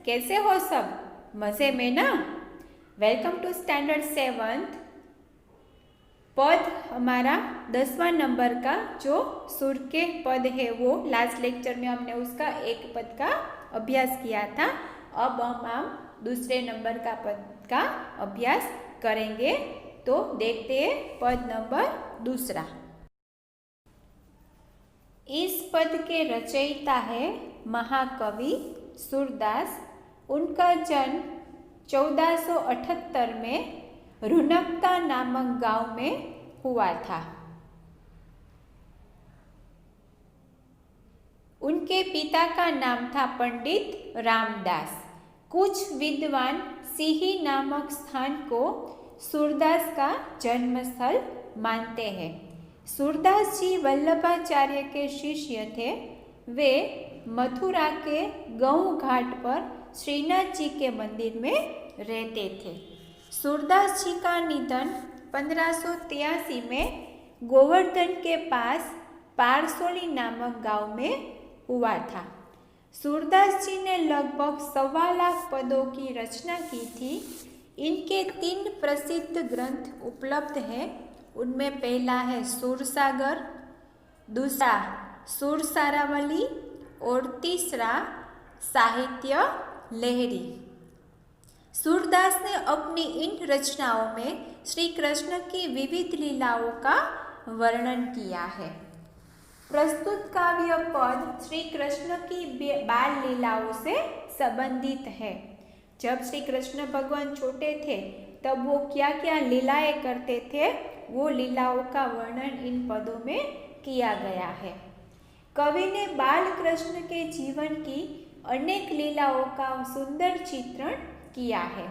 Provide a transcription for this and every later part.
कैसे हो सब? मज़े में ना? Welcome to standard 7th। पद हमारा 10वां नंबर का जो सुर के पद है वो लास्ट लेक्चर में हमने उसका एक पद का अभ्यास किया था। अब हम दूसरे नंबर का पद का अभ्यास करेंगे। तो देखते हैं पद नंबर दूसरा। इस पद के रचयिता है महाकवि सूरदास। उनका जन्म 1478 में रुनकता नामक गांव में हुआ था। उनके पिता का नाम था पंडित रामदास। कुछ विद्वान सिही नामक स्थान को सूरदास का जन्म स्थल मानते हैं। सूरदास जी वल्लभाचार्य के शिष्य थे। वे मथुरा के गऊ घाट पर श्रीनाथ जी के मंदिर में रहते थे। सूरदास जी का निधन 1583 में गोवर्धन के पास पारसोली नामक गांव में हुआ था। सूरदास जी ने लगभग 1.25 लाख पदों की रचना की थी। इनके 3 प्रसिद्ध ग्रंथ उपलब्ध हैं। उनमें पहला है सूरसागर, दूसरा सुरसारावली और तीसरा साहित्य लहरी। सूरदास ने अपनी इन रचनाओं में श्री कृष्ण की विविध लीलाओं का वर्णन किया है। प्रस्तुत काव्य पद श्री कृष्ण की बाल लीलाओं से संबंधित है। जब श्री कृष्ण भगवान छोटे थे तब वो क्या क्या लीलाएं करते थे, वो लीलाओं का वर्णन इन पदों में किया गया है। कवि ने बाल कृष्ण के जीवन की अनेक लीलाओं का सुंदर चित्रण किया है।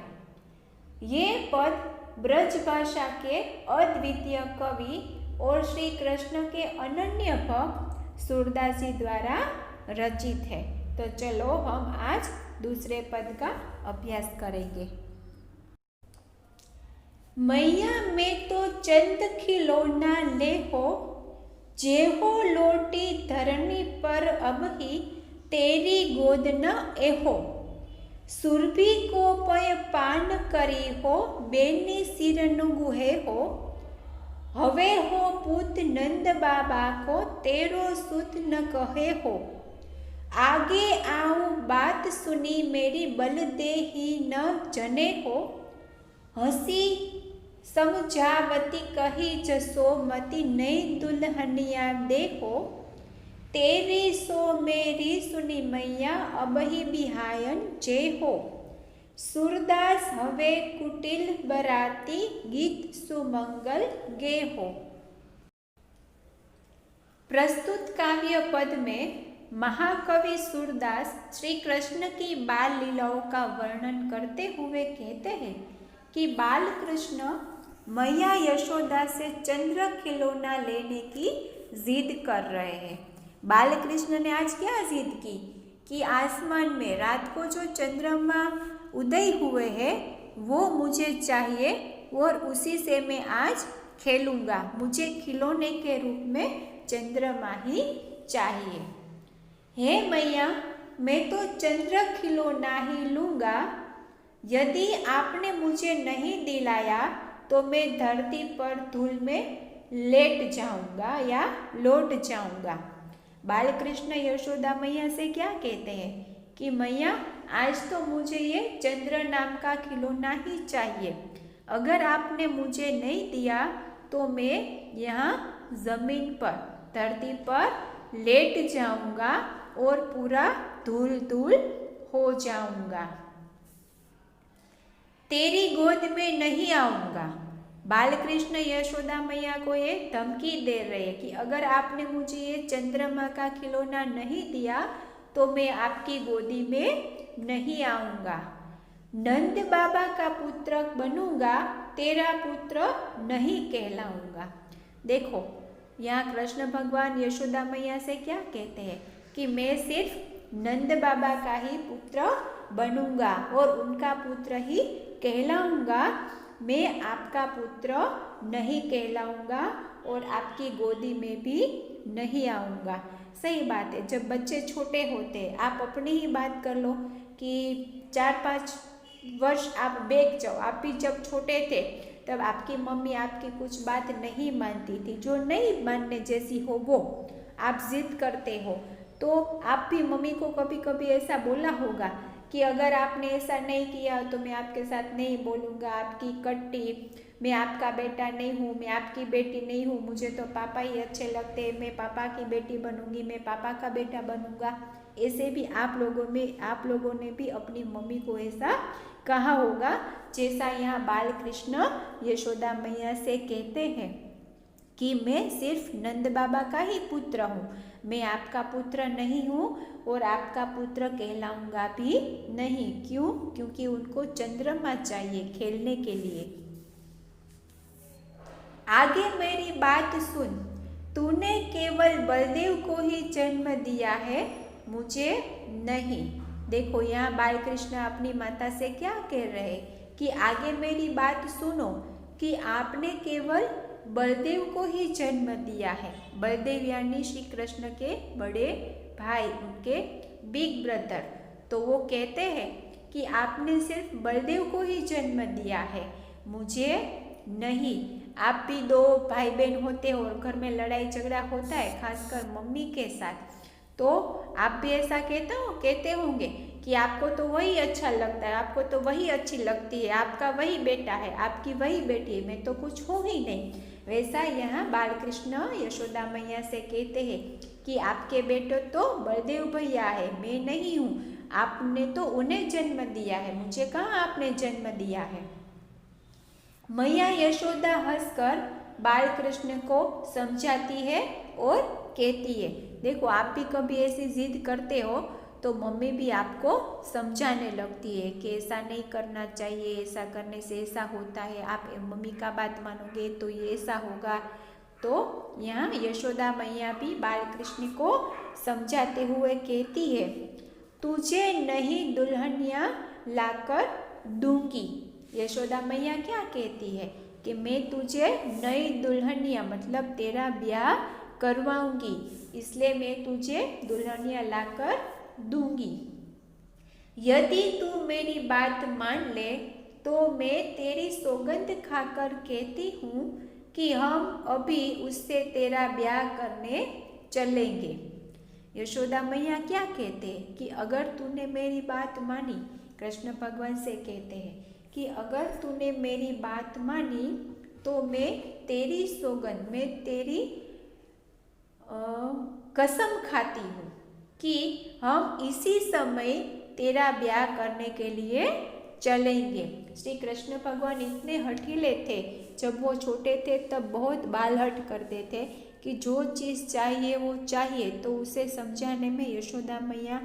ये पद ब्रज भाषा के अद्वितीय कवि और श्री कृष्ण के अनन्य भक्त सूरदास जी द्वारा रचित है। तो चलो हम आज दूसरे पद का अभ्यास करेंगे। मैया में तो चंद खिलौना ले हो, जेहो लोटी धरनी पर अब ही तेरी गोद न एहो। सुरभि को पय पान करी हो, बेनी सिर नुगुहे हो। हवे हो पूत नंद बाबा को, तेरो सुत न कहे हो। आगे आऊं बात सुनी मेरी, बल दे ही न जने हो। हसी समझावती कही जसोमती, नई दुल्हनिया देखो। तेरी सो मेरी सुनी मैया, अब ही बिहायन जय हो। सूरदास हवे कुटिल बराती, गीत सुमंगल गे हो। प्रस्तुत काव्य पद में महाकवि सूरदास श्री कृष्ण की बाल लीलाओं का वर्णन करते हुए कहते हैं कि बाल कृष्ण मैया यशोदा से चंद्र खिलौना लेने की जिद कर रहे हैं। बाल कृष्ण ने आज क्या जिद की कि आसमान में रात को जो चंद्रमा उदय हुए हैं वो मुझे चाहिए और उसी से मैं आज खेलूंगा। मुझे खिलौने के रूप में चंद्रमा ही चाहिए। हे मैया, मैं तो चंद्र खिलौना ही लूंगा। यदि आपने मुझे नहीं दिलाया तो मैं धरती पर धूल में लेट जाऊंगा या लौट जाऊंगा। बालकृष्ण यशोदा मैया से क्या कहते हैं कि मैया, आज तो मुझे ये चंद्र नाम का खिलौना ही चाहिए। अगर आपने मुझे नहीं दिया तो मैं यहाँ जमीन पर धरती पर लेट जाऊंगा और पूरा धूल धूल हो जाऊंगा। तेरी गोद में नहीं आऊंगा। बालकृष्ण यशोदा मैया को ये धमकी दे रहे हैं कि अगर आपने मुझे ये चंद्रमा का खिलौना नहीं दिया तो मैं आपकी गोदी में नहीं आऊंगा। नंद बाबा का पुत्र बनूंगा, तेरा पुत्र नहीं कहलाऊंगा। देखो, यहाँ कृष्ण भगवान यशोदा मैया से क्या कहते हैं कि मैं सिर्फ नंद बाबा का ही पुत्र बनूंगा और उनका पुत्र ही कहलाऊंगा। मैं आपका पुत्र नहीं कहलाऊंगा और आपकी गोदी में भी नहीं आऊंगा। सही बात है, जब बच्चे छोटे होते आप अपनी ही बात कर लो कि 4-5 वर्ष आप बैक जाओ, आप भी जब छोटे थे तब आपकी मम्मी आपकी कुछ बात नहीं मानती थी, जो नहीं मानने जैसी हो वो आप जिद करते हो, तो आप भी मम्मी को कभी कभी ऐसा बोला होगा कि अगर आपने ऐसा नहीं किया तो मैं आपके साथ नहीं बोलूँगा, आपकी कट्टी, मैं आपका बेटा नहीं हूँ, मैं आपकी बेटी नहीं हूँ, मुझे तो पापा ही अच्छे लगते हैं, मैं पापा की बेटी बनूंगी, मैं पापा का बेटा बनूंगा। ऐसे भी आप लोगों ने भी अपनी मम्मी को ऐसा कहा होगा, जैसा यहाँ बाल कृष्ण यशोदा मैया से कहते हैं कि मैं सिर्फ नंद बाबा का ही पुत्र हूँ, मैं आपका पुत्र नहीं हूँ और आपका पुत्र कहलाऊंगा भी नहीं। क्यों? क्योंकि उनको चंद्रमा चाहिए खेलने के लिए। आगे मेरी बात सुन, तूने केवल बलदेव को ही जन्म दिया है, मुझे नहीं। देखो यहाँ बाल कृष्ण अपनी माता से क्या कह रहे कि आगे मेरी बात सुनो कि आपने केवल बलदेव को ही जन्म दिया है। बलदेव यानी श्री कृष्ण के बड़े भाई, उनके बिग ब्रदर। तो वो कहते हैं कि आपने सिर्फ बलदेव को ही जन्म दिया है, मुझे नहीं। आप भी दो भाई बहन होते हो और घर में लड़ाई झगड़ा होता है, खासकर मम्मी के साथ, तो आप भी ऐसा कहते होंगे कि आपको तो वही अच्छा लगता है, आपको तो वही अच्छी लगती है, आपका वही बेटा है, आपकी वही बेटी है, मैं तो कुछ हूँ ही नहीं। वैसा यहाँ बाल कृष्ण यशोदा मैया से कहते हैं कि आपके बेटे तो बलदेव भैया है, मैं नहीं हूँ, आपने तो उन्हें जन्म दिया है, मुझे कहाँ आपने जन्म दिया है। मैया यशोदा हंसकर बाल कृष्ण को समझाती है और कहती है, देखो आप भी कभी ऐसी जिद करते हो तो मम्मी भी आपको समझाने लगती है कि ऐसा नहीं करना चाहिए, ऐसा करने से ऐसा होता है, आप मम्मी का बात मानोगे तो ये ऐसा होगा। तो यहाँ यशोदा मैया भी बाल कृष्ण को समझाते हुए कहती है, तुझे नहीं दुल्हनिया लाकर दूंगी। यशोदा मैया क्या कहती है कि मैं तुझे नई दुल्हनिया मतलब तेरा ब्याह करवाऊंगी, इसलिए मैं तुझे दुल्हनिया लाकर दूंगी। यदि तू मेरी बात मान ले तो मैं तेरी सौगंध खाकर कहती हूँ कि हम अभी उससे तेरा ब्याह करने चलेंगे। यशोदा मैया क्या कहते हैं कि अगर तूने मेरी बात मानी, कृष्ण भगवान से कहते हैं कि अगर तूने मेरी बात मानी तो मैं तेरी सौगंध, मैं तेरी कसम खाती हूँ कि हम इसी समय तेरा ब्याह करने के लिए चलेंगे। श्री कृष्ण भगवान इतने हठीले थे, जब वो छोटे थे तब बहुत बालहट करते थे कि जो चीज़ चाहिए वो चाहिए, तो उसे समझाने में यशोदा मैया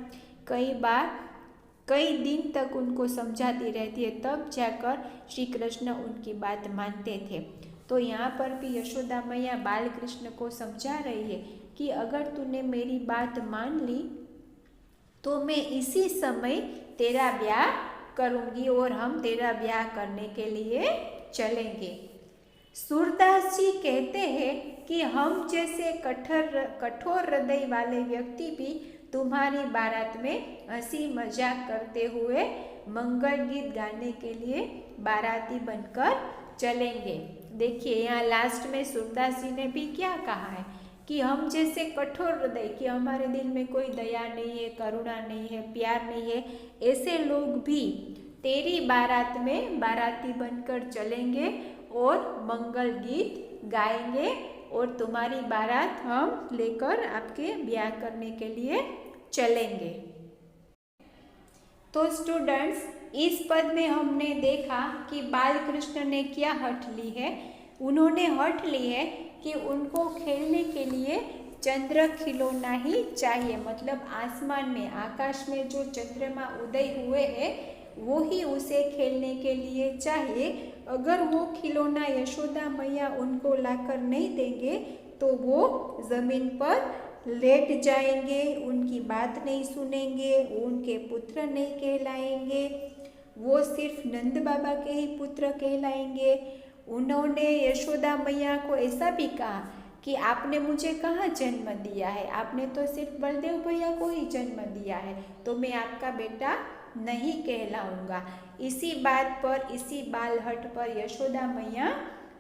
कई दिन तक उनको समझाती रहती है, तब जाकर श्री कृष्ण उनकी बात मानते थे। तो यहाँ पर भी यशोदा मैया बाल कृष्ण को समझा रही है कि अगर तूने मेरी बात मान ली तो मैं इसी समय तेरा ब्याह करूँगी और हम तेरा ब्याह करने के लिए चलेंगे। सूरदास जी कहते हैं कि हम जैसे कठोर हृदय वाले व्यक्ति भी तुम्हारी बारात में हंसी मजाक करते हुए मंगल गीत गाने के लिए बाराती बनकर चलेंगे। देखिए यहाँ लास्ट में सूरदास जी ने भी क्या कहा है कि हम जैसे कठोर हृदय, कि हमारे दिल में कोई दया नहीं है, करुणा नहीं है, प्यार नहीं है, ऐसे लोग भी तेरी बारात में बाराती बनकर चलेंगे और मंगल गीत गाएंगे और तुम्हारी बारात हम लेकर आपके ब्याह करने के लिए चलेंगे। तो स्टूडेंट्स, इस पद में हमने देखा कि बाल कृष्ण ने क्या हठ ली है। उन्होंने हठ ली है कि उनको खेलने के लिए चंद्र खिलौना ही चाहिए, मतलब आसमान में, आकाश में जो चंद्रमा उदय हुए हैं वो ही उसे खेलने के लिए चाहिए। अगर वो खिलौना यशोदा मैया उनको लाकर नहीं देंगे तो वो ज़मीन पर लेट जाएंगे, उनकी बात नहीं सुनेंगे, उनके पुत्र नहीं कहलाएंगे, वो सिर्फ नंद बाबा के ही पुत्र कहलाएंगे। उन्होंने यशोदा मैया को ऐसा भी कहा कि आपने मुझे कहाँ जन्म दिया है, आपने तो सिर्फ बलदेव भैया को ही जन्म दिया है, तो मैं आपका बेटा नहीं कहलाऊंगा। इसी बात पर, इसी बालहट पर यशोदा मैया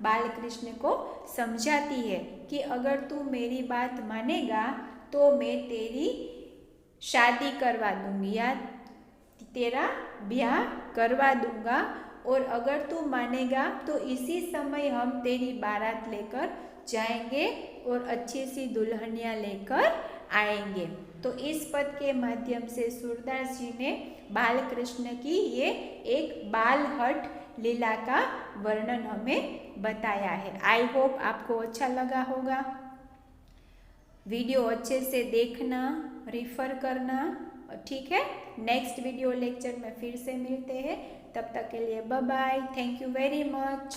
बाल कृष्ण को समझाती है कि अगर तू मेरी बात मानेगा तो मैं तेरी शादी करवा दूंगी या तेरा ब्याह करवा दूंगा, और अगर तू मानेगा तो इसी समय हम तेरी बारात लेकर जाएंगे और अच्छी सी दुल्हनिया लेकर आएंगे। तो इस पद के माध्यम से सूरदास जी ने बाल कृष्ण की ये एक बालहट लीला का वर्णन हमें बताया है। आई होप आपको अच्छा लगा होगा। वीडियो अच्छे से देखना, रिफर करना, ठीक है। नेक्स्ट वीडियो लेक्चर में फिर से मिलते हैं, तब तक के लिए bye bye. Thank you very much.